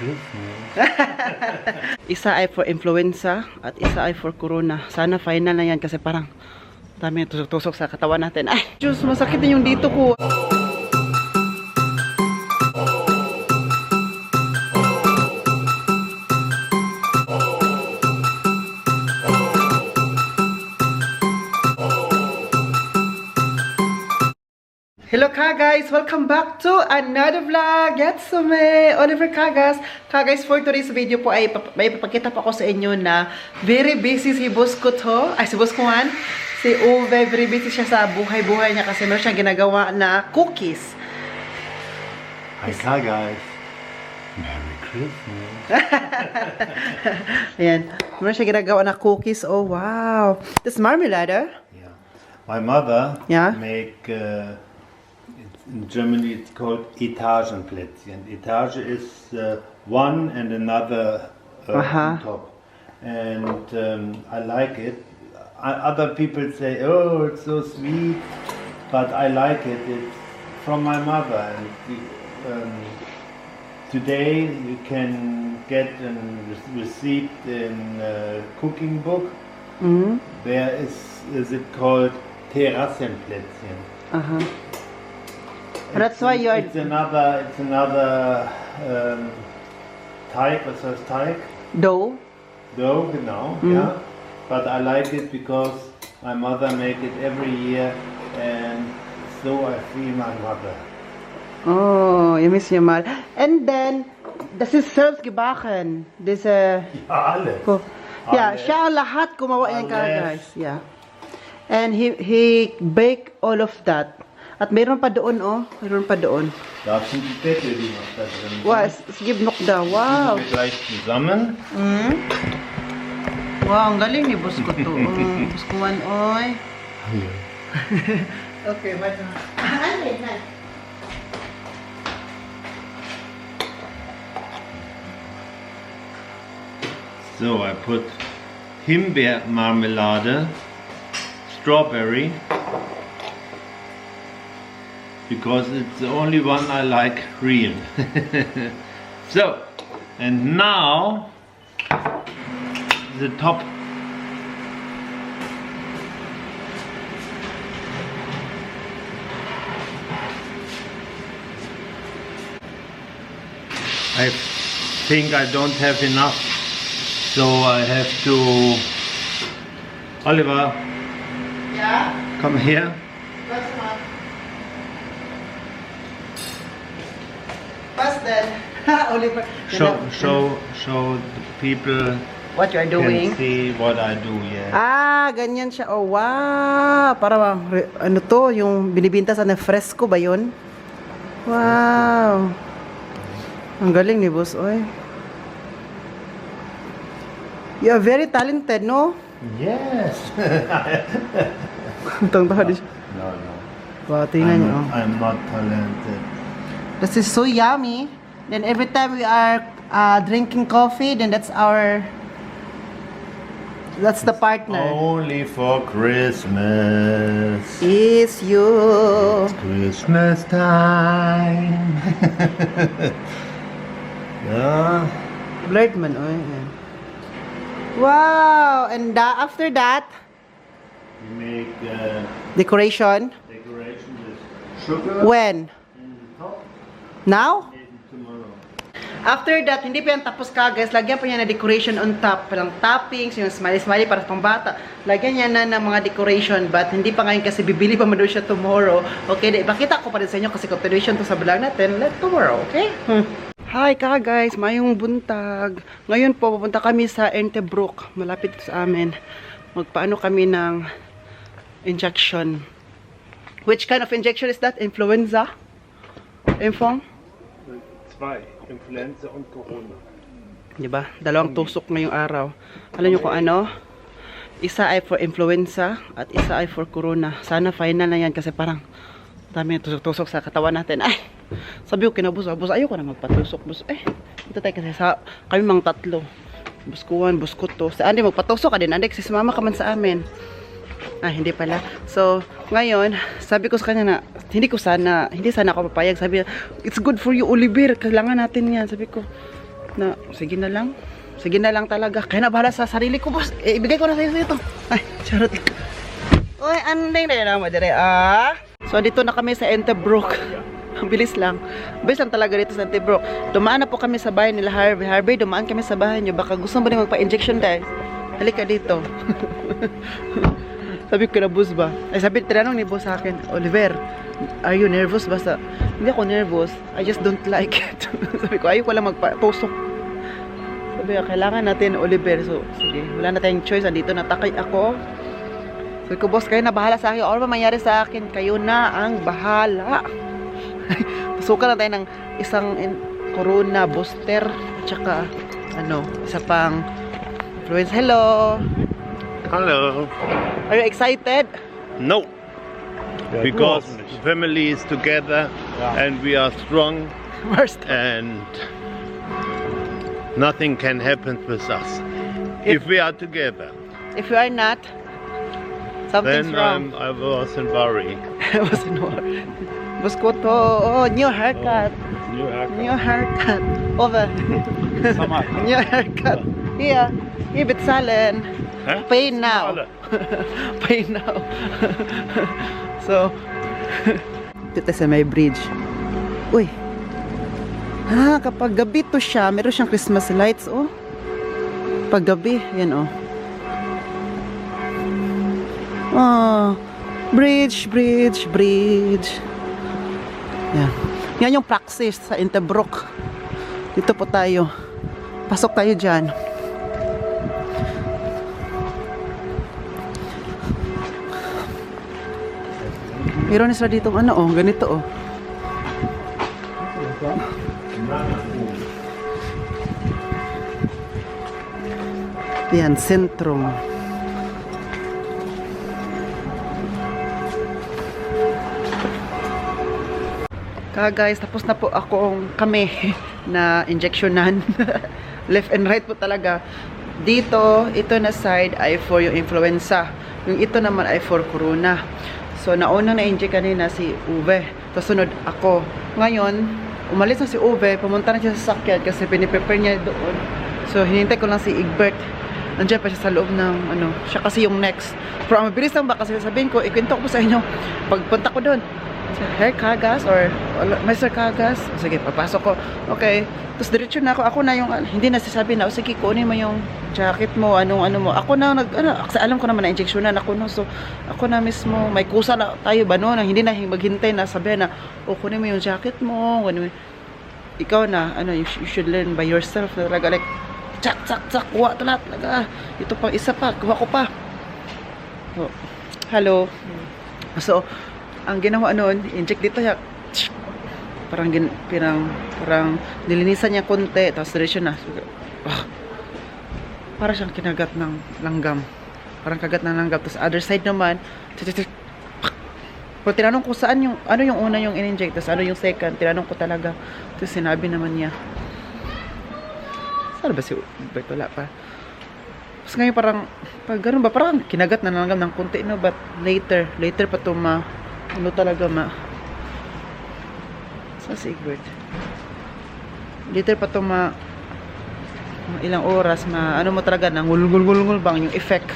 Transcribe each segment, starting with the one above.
Christmas. Isa ay for influenza at isa ay for corona. Sana final na yan kasi parang dami tusok-tusok sa katawan natin. Ay, Diyos, masakit na yung dito ko. Hello Kaguys! Welcome back to another vlog! Yatsume! Oliver Kagas! Kaguys, for today's video po ay may papakita pa ako sa inyo na very busy si boss ko to. Ay, si boss ko man. Si Uwe, very busy siya sa buhay-buhay niya kasi meron siyang ginagawa na cookies. Hi guys. Merry Christmas. Ayan. Meron siyang ginagawa na cookies. Oh, wow! This marmalade. Yeah. My mother Yeah. make in Germany it's called Etagenplätzchen. Etage is one and another on top, and I like it. Other people say, "Oh, it's so sweet," but I like it. It's from my mother, and today you can get a receipt in a cooking book. There is it called Terrassenplätzchen. That's why you are... It's another Teig. Was heißt Teig? Dough. Dough, genau. Yeah. But I like it because my mother make it every year, and so I feel my mother. Oh, you miss your mother. And then, das ist selbst gebacken. Diese... Ja, alles. Yeah, Alles. siya ang lahat gumawa yan Alles. guys. Yeah. And he baked all of that. At mayroon pa doon, oh. Mayroon pa doon. Da sind die Deckel, die noch da drin sind. Wow, es gibt noch da. Wow. Die wir gleich zusammen. Wow, ang galing ni boss ko to. Boss ko man, oy. Okay, wait. So, I put Himbeermarmelade, strawberry, because it's the only one I like real. So, and now the top. I think I don't have enough, so I have to. Oliver, Yeah? come here. What's up? What's that? Oliver. Show the people What you are doing? can see what I do. Yeah. Ah, ganyan siya. Oh, wow. Para ano to, yung binibinta sa Nefresco ba yun? Wow. Ang galing ni boss, oy. You are very talented, no? Yes. Tang-tanga din siya. No, no. Wow, tingnan niyo. Oh. I'm not talented. This is so yummy. Then every time we are drinking coffee, then that's the partner. Only for Christmas. Is you. Christmas time. Yeah. Blurred man, oy. Ayan. Wow! And after that, We make decoration. decoration with sugar When? in the top. Now? Maybe tomorrow. After that, hindi pa yan tapos ka guys. Lagyan pa niya na decoration on top. Palang toppings, yung smiley-smiley para sa pambata. Lagyan niya na ng mga decoration. But hindi pa ngayon kasi bibili pa man daw siya tomorrow. Okay, ipakita ko pa rin sa inyo kasi continuation to sa vlog natin. Let tomorrow, okay? Hi ka guys, mayong buntag. Ngayon po, pupunta kami sa Entebrook. Malapit sa amin. Magpaano kami ng injection. Which kind of injection is that? Influenza? Infong? Zwei. Influenza und Corona. Diba? Dalawang tusok ngayong araw. Alam nyo kung ano? Isa ay for influenza at isa ay for corona. Sana final na yan kasi parang dami tusok-tusok sa katawan natin. Ay! Sabi ko kinabus, ayoko na magpatusok. Bus, ito tayo kasi kami mang tatlo. Buskuhan, buskot to. Sa Andy, magpatusok ka din. Andy, kasi sumama ka man sa amin. Hindi pala. So, ngayon, sabi ko sa kanya na, hindi sana ako papayag. Sabi niya, it's good for you, Oliver. Kailangan natin yan. Sabi ko, Na, sige na lang. Sige na lang talaga. Kaya na bahala sa sarili ko, boss. Ibigay ko na sa'yo ito. Ay, charot. Uy, anding na yun dire. So, dito na kami sa Enterbrook. Ang bilis lang. Bilis lang talaga dito sa Enterbrook. Dumaan na po kami sa bahay nila Harvey. Harvey, dumaan kami sa bahay niyo. Baka gusto mo rin magpa-injection dahil. Halika dito. Sabi ko na, boss ba? Ay, tinanong ni boss sa akin, Oliver, are you nervous? Basta, hindi ako nervous. I just don't like it. Sabi ko, ayoko lang magpa-post. Sabi ko, kailangan natin, Oliver. So, sige, wala na tayong choice. Andito na takay ako. Sabi ko, boss, kayo na bahala sa akin. Ano ba mangyari sa akin? Kayo na ang bahala. Pasukan na tayo ng isang corona booster. At saka, isa pang influence. Hello! Hello. Are you excited? No. Because family is together and we are strong and nothing can happen with us if we are together. If you are not, something's Then wrong. I was in worry. I was in war. Buskoto, new haircut. New haircut. Over. New haircut. Here. Here, Bitsalen. Huh? Pay now. Pay now. So, dito sa may bridge. Uy. Kapag gabi to siya, meron siyang Christmas lights, oh. Pag gabi, yan, oh. Oh, bridge. Yan. Yan yung praxis sa Enterbrook. Dito po tayo. Pasok tayo dyan. Meron na sila dito, ganito, oh. Yan, sentrum. Guys, tapos na po kami na injectionan. Left and right po talaga. Dito, ito na side ay for yung influenza. Yung ito naman ay for corona. So, naunang na-inject kanina si Uwe. Tapos sunod ako. Ngayon, umalis na si Uwe. Pumunta na siya sa sakyan kasi piniprepare niya doon. So, hinintay ko lang si Egbert. Nandiyan pa siya sa loob ng, siya kasi yung next. Pero ang mabilis lang ba kasi sabihin ko, ikwento ko sa inyo. Pagpunta ko doon, Herr Kagas or Mr. Kagas. Sige, papasok ko. Okay. Tapos diretso na ako. Ako na yung, hindi na sasabi na, sige, kunin mo yung jacket mo, ano mo. Ako na, alam ko naman na injeksyonan ako, no. So, ako na mismo, may kusa na tayo ba, no? Hindi na maghintay na sabihin na, kunin mo yung jacket mo. Ikaw na, you should learn by yourself. Talaga, like, tsak, kuha ito lahat. Talaga, ito pang isa pa, kuha ko pa. Oh. Hello. So, ang ginawa noon, inject dito siya. Parang nilinisan niya konti, tapos diretso na. Para siyang kinagat ng langgam. Parang kagat ng langgam. Tapos other side naman, pero tinanong ko saan yung, ano yung una yung in-inject, tapos ano yung second, tinanong ko talaga. Tapos sinabi naman niya, saan ba si Bert? Wala pa. Tapos ngayon parang, pag ganun ba, parang kinagat na langgam ng konti, no? But later pa ito talaga sa Egbert. Later pa ito ilang oras, mo talaga, nangulgul bang yung effect.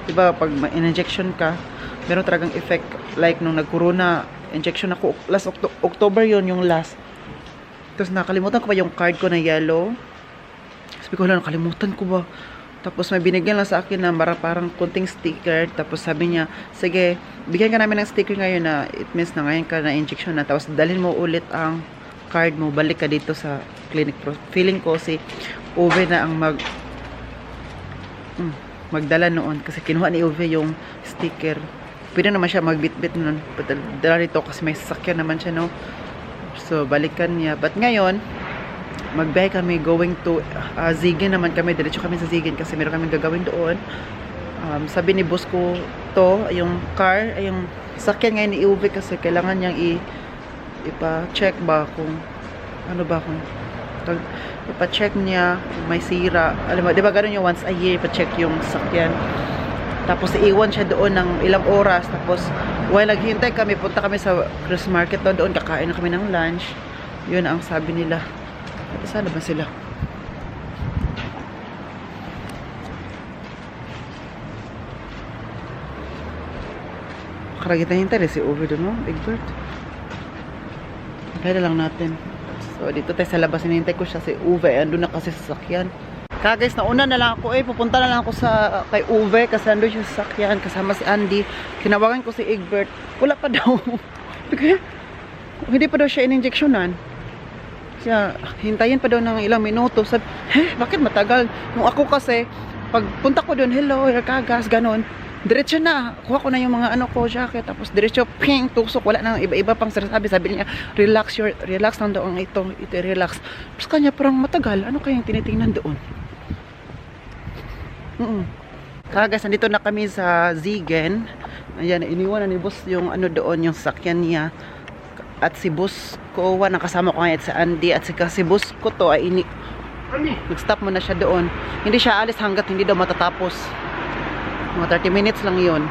Diba, pag in-injection ka, meron talagang effect. Like, nung nag-corona, injection ako, last October yon yung last. Tapos nakalimutan ko pa yung card ko na yellow. Sabi ko, nakalimutan ko ba? Tapos may binigyan lang sa akin na parang konting sticker. Tapos sabi niya, sige, bigyan ka namin ng sticker ngayon na it means na ngayon ka na injection na. Tapos dalhin mo ulit ang card mo. Balik ka dito sa clinic. Feeling ko si Uwe na ang magdala noon. Kasi kinuha ni Uwe yung sticker. Pwede naman siya magbitbit noon. Dala dito kasi may sasakyan naman siya, no? So, balikan niya. But ngayon, magbiyahe kami going to Zigen naman kami. Diretso kami sa Zigen kasi meron kami gagawin doon. Sabi ni boss ko yung car, yung sakyan ngayon ni Uwe kasi kailangan niyang ipa-check ba kung ipa-check niya kung may sira. Alam mo, di ba ganun yung once a year ipa-check yung sakyan. Tapos iiwan siya doon ng ilang oras. Tapos while naghihintay kami, punta kami sa Christmas market doon, kakain na kami ng lunch. Yun ang sabi nila. Sana ba sila? Karagita hintay si over doon, no? Egbert. Kaya lang natin. So, dito tayo sa labas. Hinihintay ko siya si Uwe. Andun na kasi sa sasakyan. Kaya guys, nauna na lang ako pupunta na lang ako sa kay Uwe kasi andun siya sa sasakyan kasama si Andy. Kinawagan ko si Egbert. Wala pa daw. Hindi pa daw siya in-injectionan. Siya, hintayin pa daw ng ilang minuto. Sabi, bakit matagal? Nung ako kasi, pagpunta ko doon, hello, kagas, ganon. Diretso na, kuha ko na yung mga ano ko, jacket, tapos diretso, ping, tusok, wala na iba-iba pang sinasabi. Sabi niya, relax lang daw ang ito relax. Tapos kanya parang matagal, ano kayang tinitingnan doon? Kagas, nandito na kami sa Zigen. Ayan, iniwan na ni boss yung ano doon, yung sakyan niya. At si boss ko, nakasama ko ngayon sa Andy, at si boss ko to ay nag-stop mo na siya doon. Hindi siya alis hanggat hindi daw matatapos. Mga 30 minutes lang yun.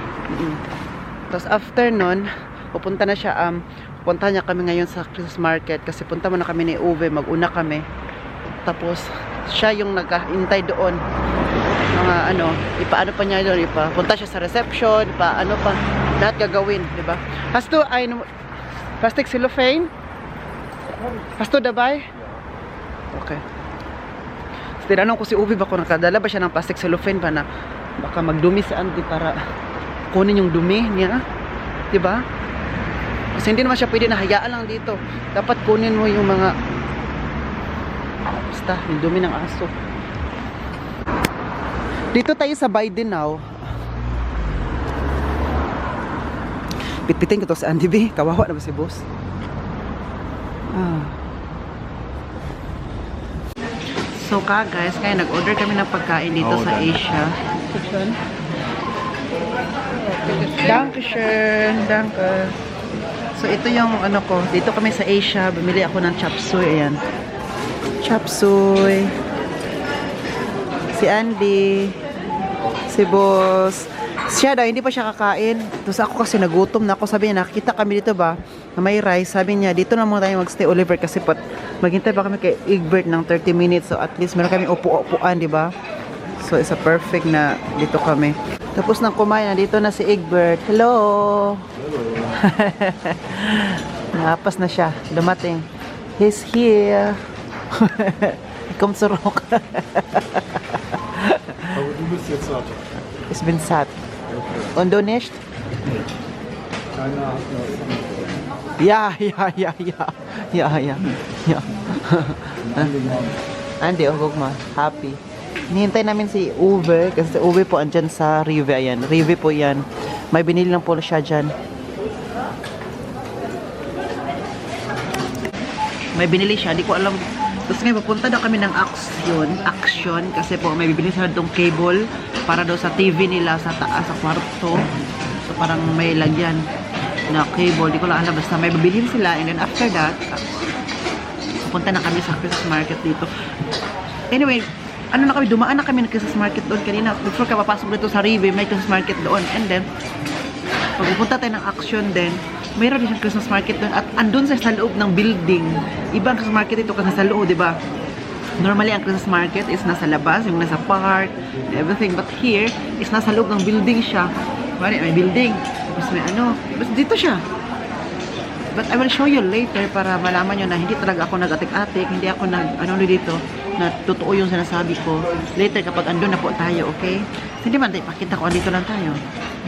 Tapos after nun, pupunta na siya, pupunta niya kami ngayon sa Christmas market kasi punta mo na kami ni Uwe, mag-una kami. Tapos siya yung nag-hintay doon. Mga ano, ipaano pa niya doon, punta siya sa reception, ano pa, lahat gagawin, di ba? Hasto ay plastic cellophane? Hasto dabay? Okay. So, tinanong ko si Uwe ba kung nakadala ba siya ng plastic cellophane ba na baka magdumi sa Andy para kunin yung dumi niya, di ba? Kasi hindi naman siya pwede na hayaan lang dito. Dapat kunin mo yung mga basta, yung dumi ng aso. Dito tayo sa Biden now. Pitpitin ko to sa Andy B. Kawawa na ba si boss? So guys, kaya nag-order kami ng pagkain dito sa Asia. Dankeschön, danke. So ito yung ano ko, dito kami sa Asia, bumili ako ng chop suey, ayan. Chop suey. Si Andy, si boss. Siya daw, hindi pa siya kakain. Tapos ako kasi nagutom na ako. Sabi niya, nakikita kami dito ba na may rice. Sabi niya, dito na muna tayo magstay, Oliver, kasi maghintay pa kami kay Egbert ng 30 minutes. So at least meron kami upo-upuan, di ba? So it's a perfect na dito kami. Tapos nang kumain, nandito na si Egbert. Hello! Napas na siya. Dumating. He's here. Komm zurück. Aber du bist jetzt satt. Ich bin satt. Und du nicht? Keiner hat noch. Ja. Andy, oh, guck mal. Happy. Hinihintay namin si Uwe kasi si Uwe po andyan sa Rive. Ayan. Rive po yan. May binili lang po siya dyan. May binili siya. Di ko alam. Tapos ngayon, papunta daw kami ng Action. Kasi po, may bibili sila itong cable para daw sa TV nila sa taas, sa kwarto. So, parang may lagyan na cable. Di ko lang alam. Basta may bibilhin sila. And then after that, papunta na kami sa Christmas market dito. Anyway, dumaan na kami ng Christmas market doon kanina. Before ka papasok dito sa Rive, may Christmas market doon. And then, pag pupunta tayo ng Action din, mayroon din siyang Christmas market doon at andun sa loob ng building. Ibang Christmas market ito kasi nasa loob, di ba? Normally, ang Christmas market is nasa labas, yung nasa park, everything. But here, is nasa loob ng building siya. May building. Tapos may Tapos dito siya. But I will show you later para malaman nyo na hindi talaga ako nag-atik-atik, hindi ako dito, na totoo yung sinasabi ko. Later, kapag andun na po tayo, okay? Hindi man tayo, pakita ko, andito lang tayo.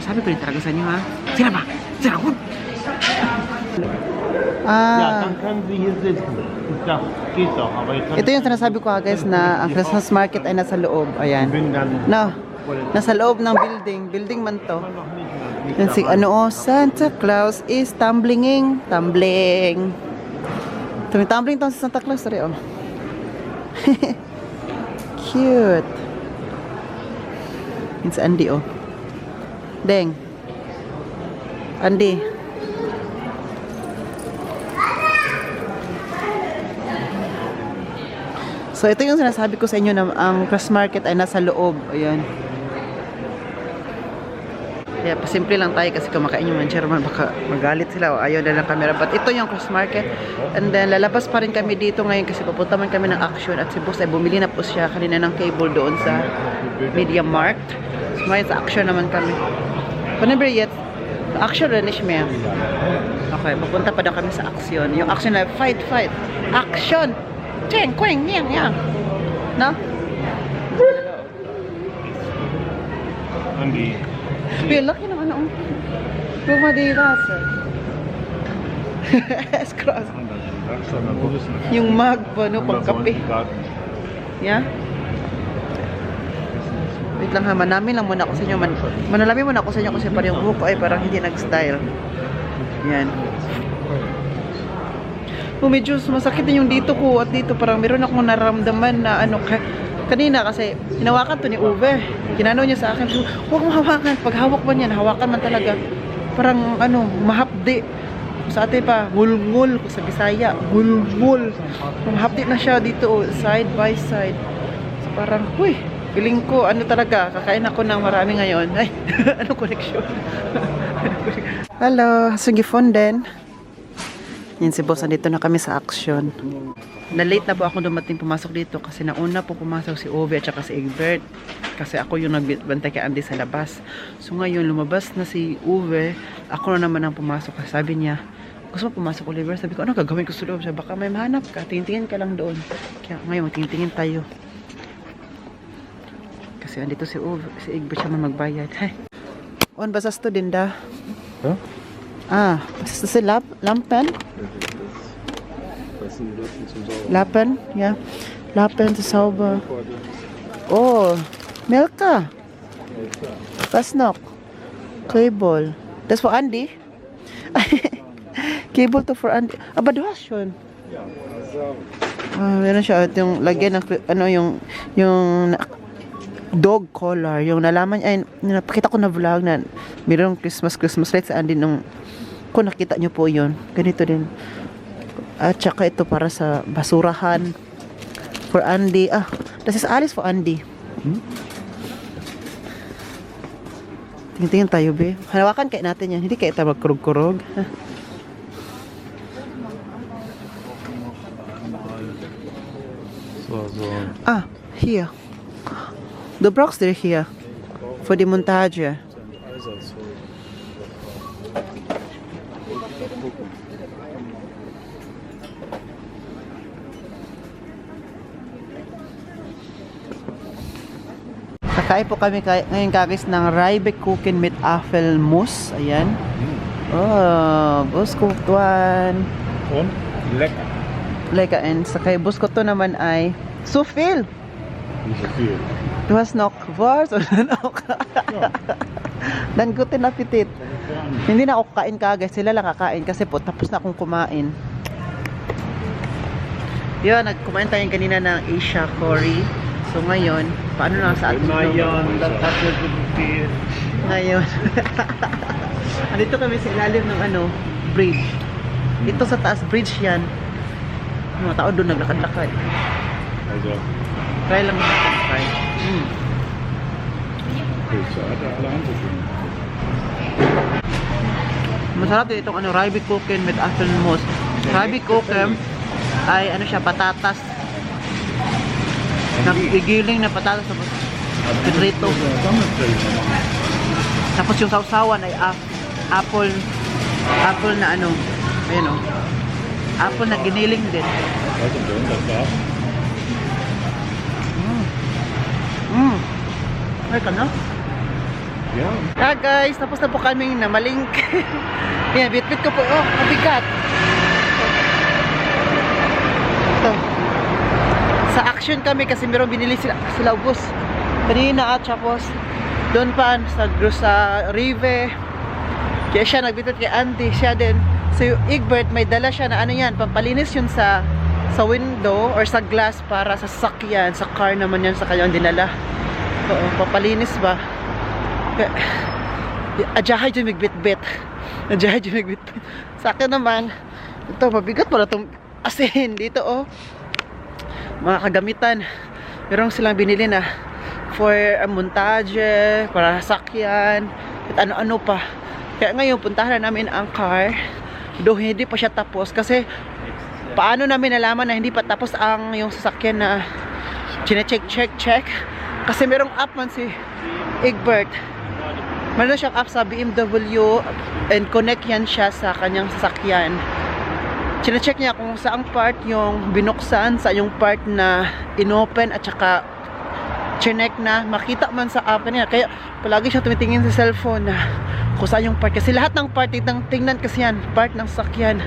Sabi ko rin talaga sa inyo, ha? Sila ba? Sila, huwag! Ja, dann können Sie hier sitzen. Ja, geht doch. Aber ito yung sinasabi ko guys na ang Christmas market ay nasa loob. Ayan. No, nasa loob ng building. Building man to. Yan si Santa Claus is tumbling. Tumbling to si Santa Claus. Sorry, oh. Cute. Yan si Andy, oh. Deng. Andy. So, ito yung sinasabi ko sa inyo na ang Christmas market ay nasa loob. Ayan. Kaya pasimple lang tayo kasi kumakain yung mancherman. Baka magalit sila o ayaw na ng camera. But ito yung Christmas market. And then, lalabas pa rin kami dito ngayon kasi papunta man kami ng Action. At si boss ay bumili na po siya kanina ng cable doon sa Media Markt. So, ngayon sa Action naman kami. Whenever yet, Action rin siya. Okay, papunta pa daw kami sa action. Yung action na fight. Action! Cheng, kweng, yang. No? Andy. Pero laki ng ano. Pumadira, sir. S-cross. Yung mug pa, no, pang kape. Yeah? Wait lang ha, manami lang muna ako sa inyo. Manalami muna ako sa inyo kasi parang yung buhok ko ay parang hindi nag-style. Yan. Oh, medyo sumasakit din yung dito ko at dito. Parang meron akong naramdaman na ano, kanina kasi hinawakan to ni Uwe. Ginano niya sa akin, huwag mo hawakan. Pag hawak man yan, hawakan man talaga. Parang ano, mahapdi. Sa ate pa, ngul-ngul ko sa Bisaya. Ngul-ngul. Mahapdi na siya dito, side by side. So parang, huy. Feeling ko, ano talaga, kakain ako ng marami ngayon. Ay, ano connection? Hello, sige phone din. Yan si boss, andito na kami sa action. Na-late na po ako dumating pumasok dito kasi nauna po pumasok si Ove at saka si Egbert. Kasi ako yung nagbantay kay Andy sa labas. So ngayon, lumabas na si Ove, ako na naman ang pumasok. Sabi niya, gusto mo pumasok, Oliver? Sabi ko, ano gagawin ko sa loob? Sabi, baka may mahanap ka, tingin-tingin ka lang doon. Kaya ngayon, tingin-tingin tayo. Kasi andito si Ove, si Egbert siya man magbayad. Hey. On ba sa student da? Huh? Ah, was ist das Lampen? Das sind die Lappen zum Saugen. Lappen, ja. Lappen zu sauber. Oh, Milka. Was noch? Cable. Das für Andy? Cable to for Andy. Aber du hast schon. Ja, also. Meron siya yung lagyan ng ano yung dog collar, yung nalaman ay napakita ko na vlog na mayroong Christmas lights sa Andy nung kung nakita nyo po yun, ganito din at saka ito para sa basurahan for Andy. Das ist alles for Andy. Tingin tayo be, hanawakan kayo natin yan, hindi kayo tayo magkurog-kurog. So. Hier. Du brauchst dir hier für die Montage. Kakain po kami ngayon guys ng Reibekuchen mit Apfelmus. Ayan. Oh, Buskotwan. Und? Lecker. Lecker. And sa kay Buskoto naman ay so viel. Nicht so viel. Du hast noch Wurst oder noch? Ja. Dan guten Appetit. Hindi na ako kakain kagad. Sila lang kakain kasi po tapos na akong kumain. Yun, nagkumain tayo kanina ng Asia curry. So ngayon, paano na sa atin? Ngayon. Andito kami sa ilalim ng ano, bridge. Dito sa taas bridge yan. Mga tao doon naglakad-lakad. Also, Try lang natin. Try. Pilze hat er alle anzufügen. Masarap din itong ano, Reibekuchen mit Apfelmus. Reibekuchen ay ano siya, patatas. Nagigiling na patatas sa pinrito. Tapos yung sausawan ay apple na ano, ayun o. Apple na giniling din. Was und das war's? Ay ka na? Ja. Guys, tapos na po kaming namalink. Yan, bit-bit ko po. Oh, mabigat. Ito. Sa action kami kasi meron binili sila ubos. Kanina at tapos doon pa sa Rive. Kaya siya nagbitbit kay Andy. Siya din. So yung Egbert may dala siya na ano yan. Pampalinis yun sa window or sa glass para sa sakyan. Sa car naman yan sa kanyang dinala. Oo, papalinis ba? Adyahay dyan magbit-bit. Adyahay dyan magbit-bit. Sa akin naman, ito, mabigat pala itong asin dito, oh. Mga kagamitan. Meron silang binili na for montage, para sakyan, at ano-ano pa. Kaya ngayon, puntahan na namin ang car. Though hindi pa siya tapos. Kasi, paano namin nalaman na hindi pa tapos ang yung sasakyan na check. Kasi merong app man si Egbert Meron na siyang app sa BMW and connect yan siya sa kanyang sasakyan. Chine-check niya kung saang part yung binuksan, sa yung part na inopen at saka chinek na. Makita man sa app niya. Kaya palagi siya tumitingin sa cellphone na kung saan yung part. Kasi lahat ng part, tingnan kasi yan, part ng sasakyan.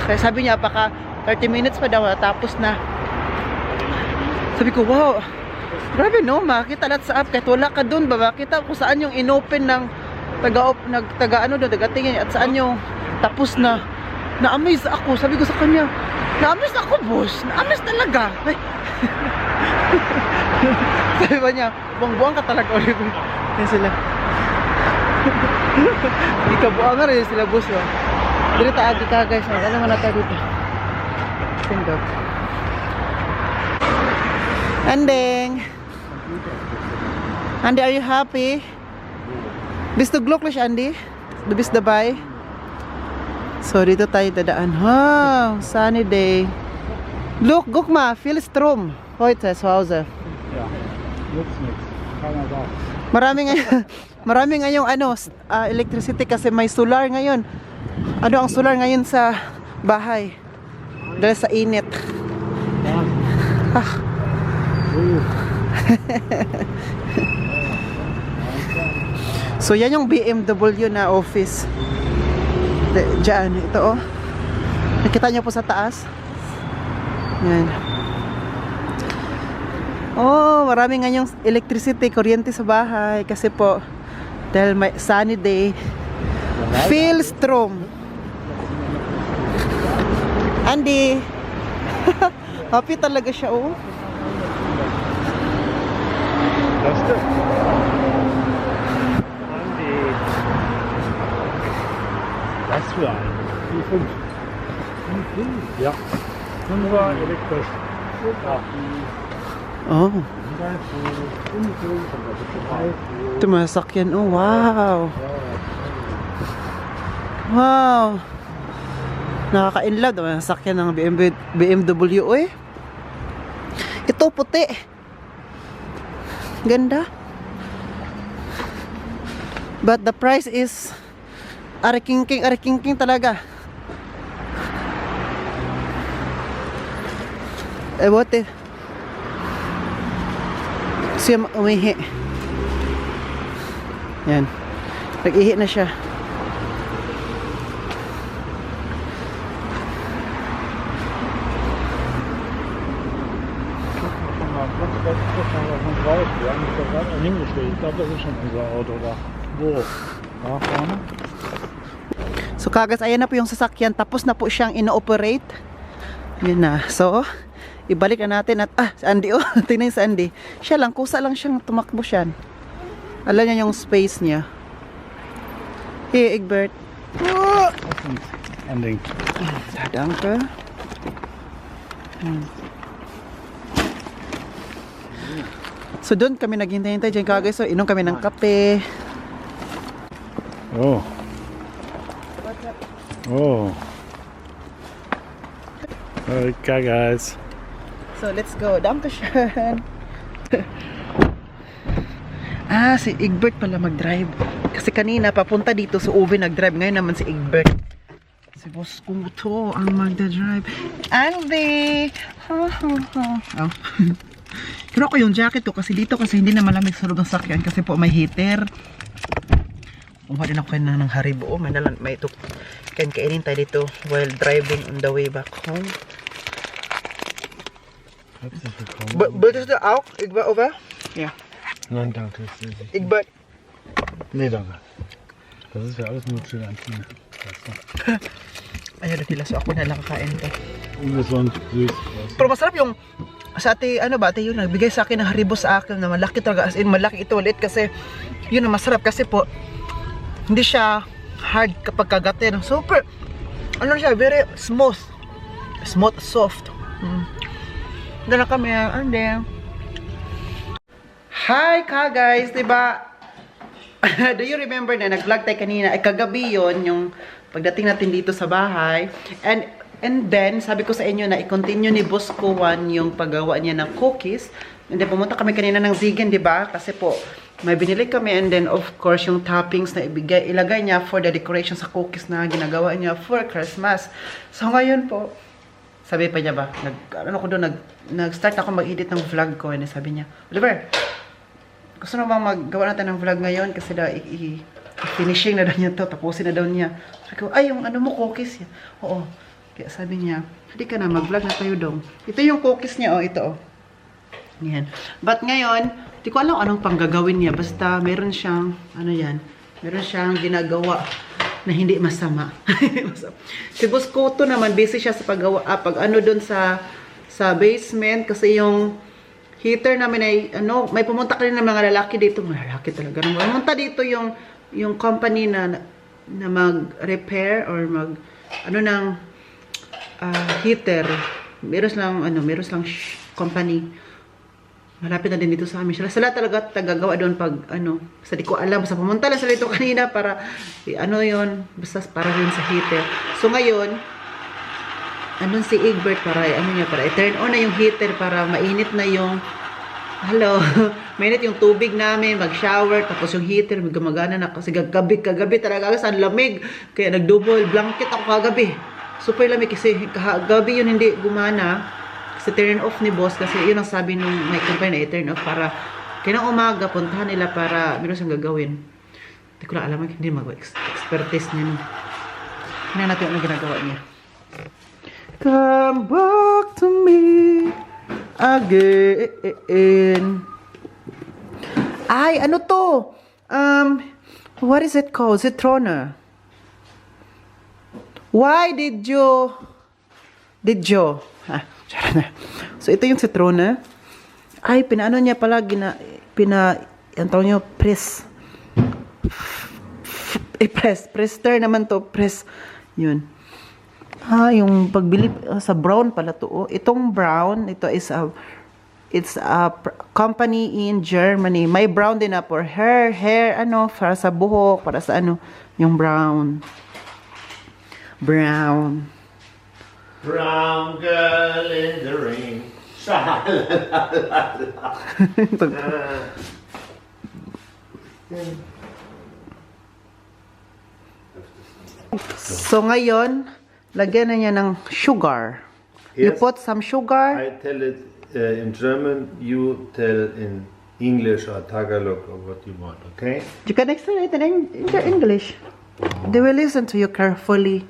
Kaya sabi niya, baka 30 minutes pa daw, tapos na. Sabi ko, wow, grabe no, makita lahat sa app. Kahit wala ka dun ba, makita kung saan yung inopen ng taga-tingin at saan yung tapos na. Na-amaze ako, sabi ko sa kanya, na-amaze ako boss, na-amaze talaga. Ay. Sabi ba niya, buwang-buwang ka talaga ulit. Yan sila. Hindi ka buwang nga rin sila boss. Dito taagi ka guys, ano man natin dito. Tindog. Andeng. Andy, are you happy? Bist du glücklich, Andy? Du bist dabei? So, dito tayo dadaan. Wow, sunny day. Look, guck mal, viel Strom heute zu Hause. Ja, nutzt nichts. Keiner da. Marami ngayong electricity kasi may solar ngayon. Ano ang solar ngayon sa bahay? Dahil sa init. Ah. So yan yung BMW na office. Diyan, ito oh. Nakita niyo po sa taas? Yan. Oh, marami nga yung electricity, kuryente sa bahay kasi po dahil may sunny day. Phil Strom. Andy. Happy talaga siya oh. Das stimmt. Andi. Was für ein? Die 5. Ja. 5er elektrisch. Ja. Oh. Ito mga sakyan. Oh, wow. Wow. Nakaka-inlove mga sakyan ng BMW eh. Ito puti. Ganda. But the price is ari-king-king talaga. What it? Siya umihi. Yan. Nag-ihi na siya. Wir haben es doch gerade hingestellt. Ich glaube, das ist schon unser Auto da. Wo? Da vorne? So kagas, ayan na po yung sasakyan. Tapos na po siyang ino-operate. Yan na. So, ibalik na natin at si Andy oh. Tingnan si Andy. Siya lang, kusa lang siyang tumakbo siya. Alam niya yung space niya. Hey, Egbert. Oh! Anding. Danke. So doon kami naghintay-hintay dyan kagay. So inom kami ng kape. Oh. Oh. Okay guys. So let's go. Dankeschön. Si Egbert pala mag-drive. Kasi kanina papunta dito sa Uwe nag-drive. Ngayon naman si Egbert. Si boss ko to ang magda-drive. Andy! Oh. Pero ako yung jacket ko kasi dito kasi hindi na malamig sa loob ng sakyan kasi po may heater. Umuha din ako kayo ng Haribo. May ito. Kainin tayo dito while driving on the way back home. Herzlich willkommen. Wolltest du auch, Egbert, over? Ja. Nein, danke. Egbert. Nee, danke. Das ist ja alles nur Gelatine. Ayaw na nila. So ako na lang kakain to. Ungesund, süß. Pero masarap yung sa ate, ate yun, nagbigay sa akin ng Haribo sa akin na malaki talaga, as in malaki ito ulit kasi yun ang masarap kasi po hindi siya hard kapag kagatin. Super, siya, very smooth, soft. Gana kami, and then hi ka guys, diba? Do you remember na nag-vlog tayo kanina, kagabi yun, yung pagdating natin dito sa bahay, and then, sabi ko sa inyo na i-continue ni Boss Kuwan yung paggawa niya ng cookies. And then, pumunta kami kanina ng Zigen, di ba? Kasi po, may binili kami, and then of course yung toppings na ilagay niya for the decoration sa cookies na ginagawa niya for Christmas. So ngayon po, sabi pa niya ba, nag-start ako mag-edit ng vlog ko, and sabi niya, Oliver, gusto na bang maggawa natin ng vlog ngayon kasi daw finishing na daw niya to, tapusin na daw niya. Sabi ko, ay, yung ano mo, cookies yan. Oo. Kaya sabi niya, hindi ka na, mag-vlog na tayo daw. Ito yung cookies niya, ito Yan. But ngayon, di ko alam anong panggagawin niya. Basta meron siyang, meron siyang ginagawa na hindi masama. Si Boss Cotto naman, busy siya sa paggawa, doon sa basement kasi yung heater namin ay, may pumunta ka rin ng mga lalaki dito. Mga lalaki talaga. Pumunta dito yung company na mag-repair or ng heater. Meron lang company. Malapit na din dito sa amin. Sila talaga tagagawa doon pag basta di ko alam. Basta pumunta lang sila dito kanina para, basta para rin sa heater. So ngayon, andun si Egbert para, para i-turn on na yung heater para mainit na yung, mainit yung tubig namin, mag-shower, tapos yung heater, gumagana na kasi kagabi talaga, sa lamig. Kaya nag-double blanket ako kagabi. Super lamig kasi kagabi yun hindi gumana. Sa turn off ni boss kasi yun ang sabi nung may company na i-turn off para kinang umaga puntahan nila para meron siyang gagawin. Hindi ko lang alam, hindi mag-expertise niya. Tingnan natin ano ginagawa niya. Come back to me again. Ay, ano to? What is it called? Zitrona. Why did you? So, ito yung citrona. Ay, pinaano niya pala, ang tawag niyo, press. Press-stir naman to, press. Yun. Yung pagbili sa brown pala to. Itong brown, it's a company in Germany. May brown din na for hair, para sa buhok, para sa yung brown. Brown girl in the rain. So ngayon, lagyan na niya ng sugar. You put some sugar. I tell it in German, you tell in English or Tagalog or what you want, okay? You can explain it in English. They will listen to you carefully.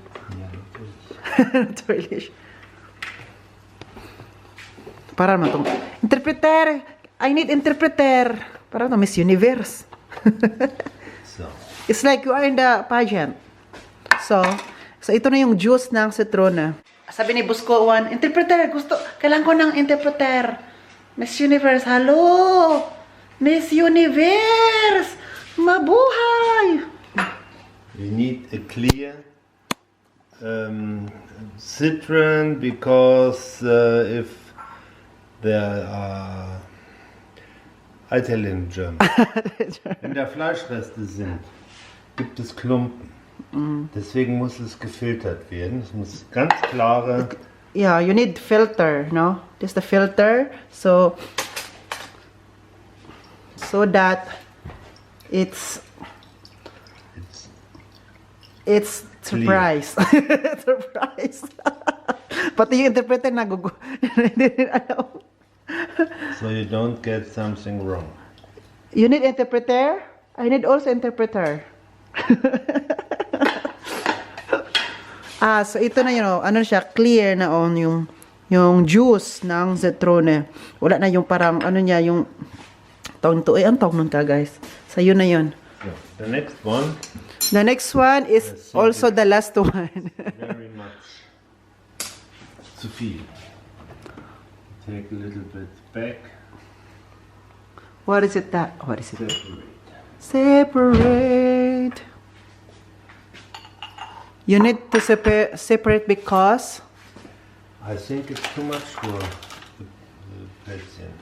Para naman itong interpreter. I need interpreter. Para ito, Miss Universe. So. It's like you are in the pageant. So ito na yung juice ng citrona. Sabi ni Busco Juan, interpreter, kailangan ko ng interpreter. Miss Universe, hello! Miss Universe! Mabuhay! We need a clear citron because if there are, I tell in German, wenn da Fleischreste sind, gibt es Klumpen. Deswegen muss es gefiltert werden. Es muss ganz klare. Yeah, you need filter, no? This is the filter, so that it's surprise. Surprise. Pati yung interpreter hindi rin alam. So you don't get something wrong. You need interpreter? I need also interpreter. So ito na yun, siya, clear na yung juice ng citrone. Wala na yung parang, yung taon to, ang taon nun ka, guys. So yun na yun. The next one. The next one is also the last one. Very much. Zu viel. Take a little bit back. What is it? Separate. You need to separate because? I think it's too much for the Plätzchen.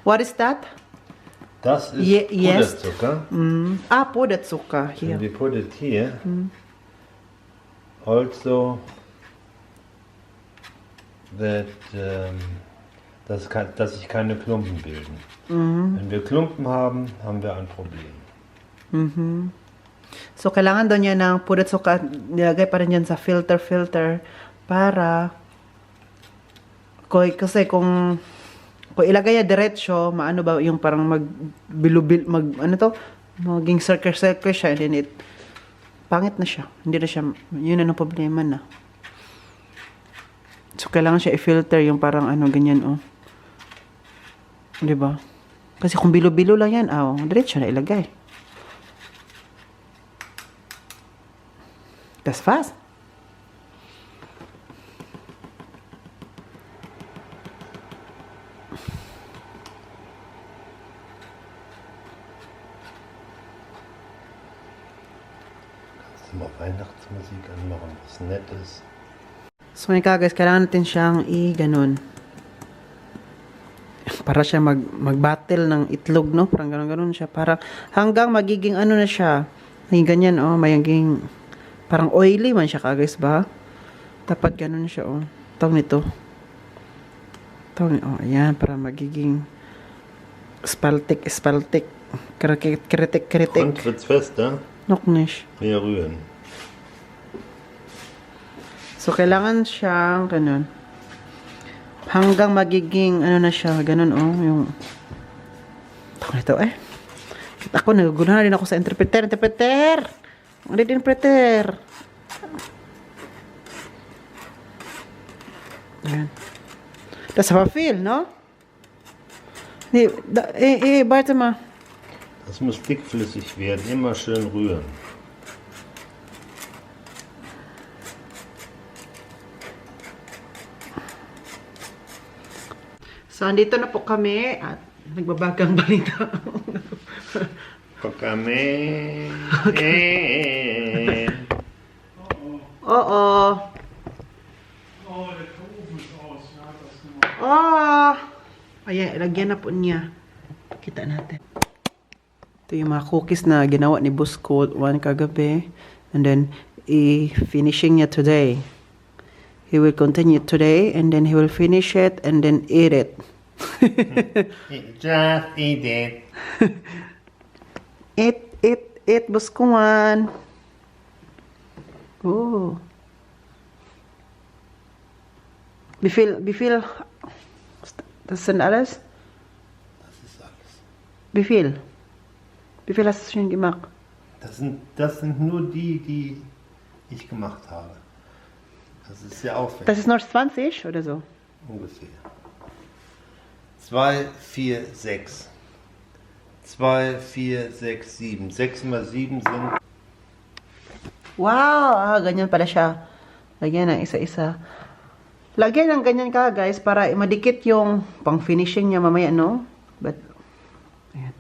What is that? Das ist yes. Puderzucker. Puderzucker here. And we put it here. Also that dass sich keine Klumpen bilden. Wenn wir Klumpen haben, haben wir ein Problem. So, kailangan daw niya ng pudot suka, nilagay pa rin yan sa filter para kasi kung ilagay niya diretsyo, maano ba yung parang maging circle siya, and then pangit na siya. Hindi na siya, yun na problema na. So, kailangan siya i-filter yung parang ganyan, oh. Diba? Kasi kung bilo-bilo lang yan, diretsyo na ilagay. That's fast. Kannst du mal Weihnachtsmusik anmachen, was Nettes. So, guys, kailangan natin siyang i-ganon. Para siya mag-battle ng itlog, no? Parang ganon siya. Parang hanggang magiging na siya. Magiging ganyan, oh. Magiging parang oily man siya, guys, ba? Dapat ganon siya, oh. Tawag nito. Ayan. Para magiging spaltik. Kritik. Und wird's fester? Noch nicht. Mehr rühren. So, kailangan siyang ganon. Hanggang magiging, na siya, ganon, oh, yung, tawag nito, Ako, naguguluhan na rin ako sa interpreter. Ano din interpreter? Ayan. Das ist aber viel, no? Nee, warte mal. Das muss dickflüssig werden, immer schön rühren. So, andito na po kami at nagbabagang balita. Kami. Oo. Oh, der Ofen ist aus. Ja, das gemacht. Ayan, lagyan na po niya. Kita natin. Ito yung mga cookies na ginawa ni Boss ko kagabi. And then, i-finishing niya today. He will continue today and then he will finish it and then eat it. Just eat it. Eat, Boss Kuan. Oh. Wie viel? Das sind alles? Das ist alles. Wie viel? Wie viel hast du schon gemacht? Das sind nur die ich gemacht habe. Das ist sehr aufwendig. Das ist noch 20 oder so? Ungefähr. 2, 4, 6. 2, 4, 6, 7. 6 mal 7 sind... Wow! Ganyan pala siya. Lagyan ng isa-isa. Lagyan ng ganyan ka, guys, para madikit yung pang-finishing niya mamaya, no? But, ayan.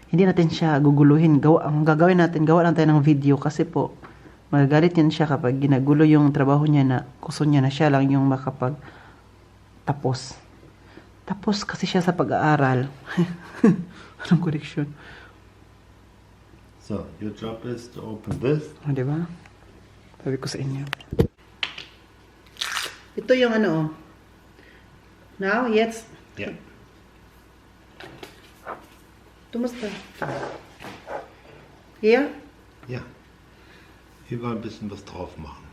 Hindi natin siya guguluhin. Ang gagawin natin, gawa lang tayo ng video kasi po, magagalit yan siya kapag ginagulo yung trabaho niya na gusto niya na siya lang yung makapag-tapos. Tapos kasi siya sa pag-aaral. Anong correction? So, your job is to open this. O, diba? Sabi ko sa inyo. Ito yung Now, jetzt. Ja. Du musst da. Hier? Ja. Überall ein bisschen was drauf machen.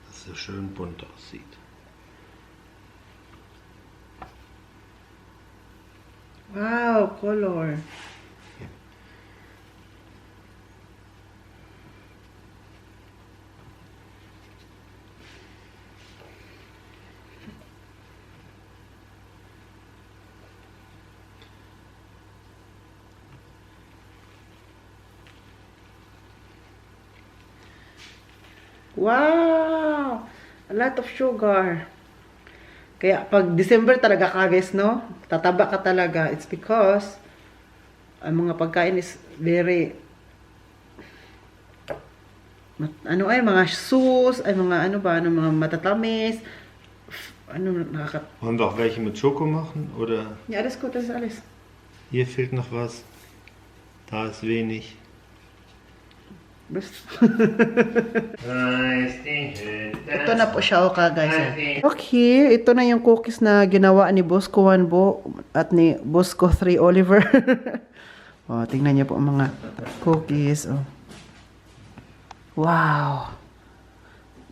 Dass es schön bunt aussieht. Wow, color. Wow! A lot of sugar. Kaya pag December talaga ka, guys, no? Tataba ka talaga. It's because ang mga pagkain is very mga sauce, mga mga matatamis. Wollen wir auch welche mit Schoko machen? Oder? Ja, alles gut, das ist alles. Hier fehlt noch was. Da ist wenig. Ito na po siya, okay guys. Okay, ito na yung cookies na ginawa ni Bosco Wanbo at ni Bosco 3 Oliver. Oh, tingnan niyo po ang mga cookies. Oh. Wow.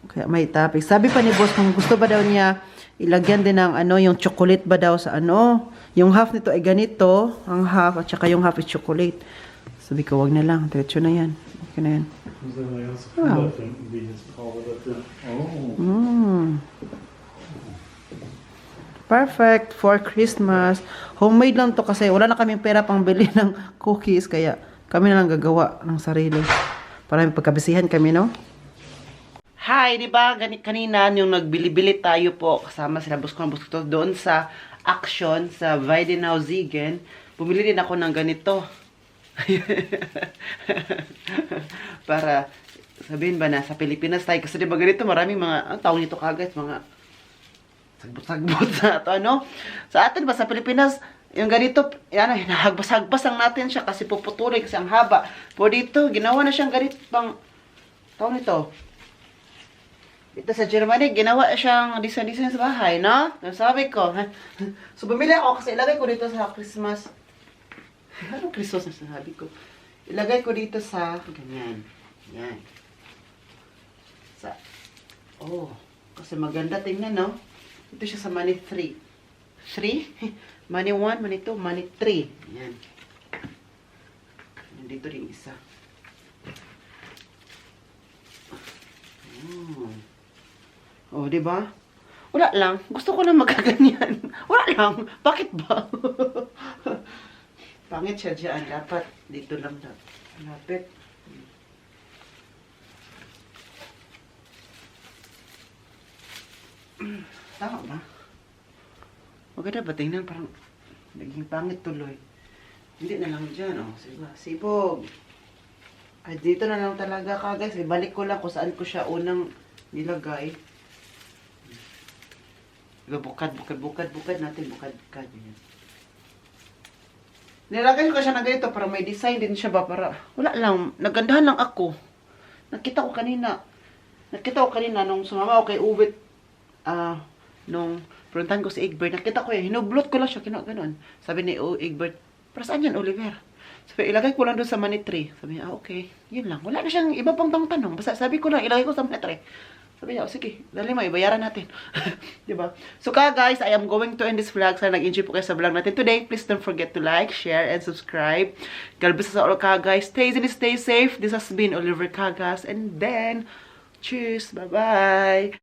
Kaya may topping. Sabi pa ni Boss kung gusto ba daw niya ilagyan din ng ano, yung chocolate ba daw sa ano. Yung half nito ay ganito, ang half at saka yung half is chocolate. Sabi ko, wag na lang. Diretso na yan. Okay na yan. Wow. Perfect for Christmas. Homemade lang to kasi wala na kaming pera pang bili ng cookies. Kaya kami na lang gagawa ng sarili. Para may pagkabisihan kami, no? Hi, di ba? Kanina yung nagbili-bili tayo po kasama sila Bosco doon sa Action sa Weidenau Ziegen. Bumili din ako ng ganito. Para sabihin ba na sa Pilipinas tayo kasi di ba ganito maraming mga ang tawag nito kagad mga sagbot-sagbot sa ito ano sa atin ba sa Pilipinas yung ganito yan hinahagbas-hagbas lang natin siya kasi puputulin kasi ang haba po dito ginawa na siyang ganito pang tawag nito ito sa Germany ginawa siyang design sa bahay no sabi ko so bumili ako kasi ilagay ko dito sa Christmas. Anong Christmas na sabi ko? Ilagay ko dito sa ganyan. Yan. Sa oh, kasi maganda tingnan, no? Ito siya sa money 3. 3? Money 1, money 2, money 3. Yan. Nandito rin isa. Oh, di ba? Wala lang. Gusto ko lang magkaganyan. Wala lang. Bakit ba? Pangit siya dyan. Dapat dito lang na. Lapit. Tama ba? Maganda ba? Tingnan parang naging pangit tuloy. Hindi na lang dyan. Oh, sibog. Ay, dito na lang talaga ka guys. Ibalik ko lang kung saan ko siya unang nilagay. Bukad natin. Bukad. Nilagay ko siya na ganito para may design din siya ba para wala lang, nagandahan lang ako. Nakita ko kanina nung sumama ako kay Uwit nung puntahan ko si Egbert, nakita ko yan, hinublot ko lang siya ganoon. Sabi ni Egbert, para saan yan Oliver? Sabi, ilagay ko lang doon sa money tree. Sabi niya, okay, yun lang. Wala na siyang iba pang tanong. Basta sabi ko lang, ilagay ko sa money tree. Sabi niya, sige, dali mo, ibayaran natin. Diba? So guys, I am going to end this vlog. Sana nag-enjoy po kayo sa vlog natin today. Please don't forget to like, share, and subscribe. God bless us all, guys. Stay safe. This has been Oliver Kagas. And then, cheers. Bye-bye.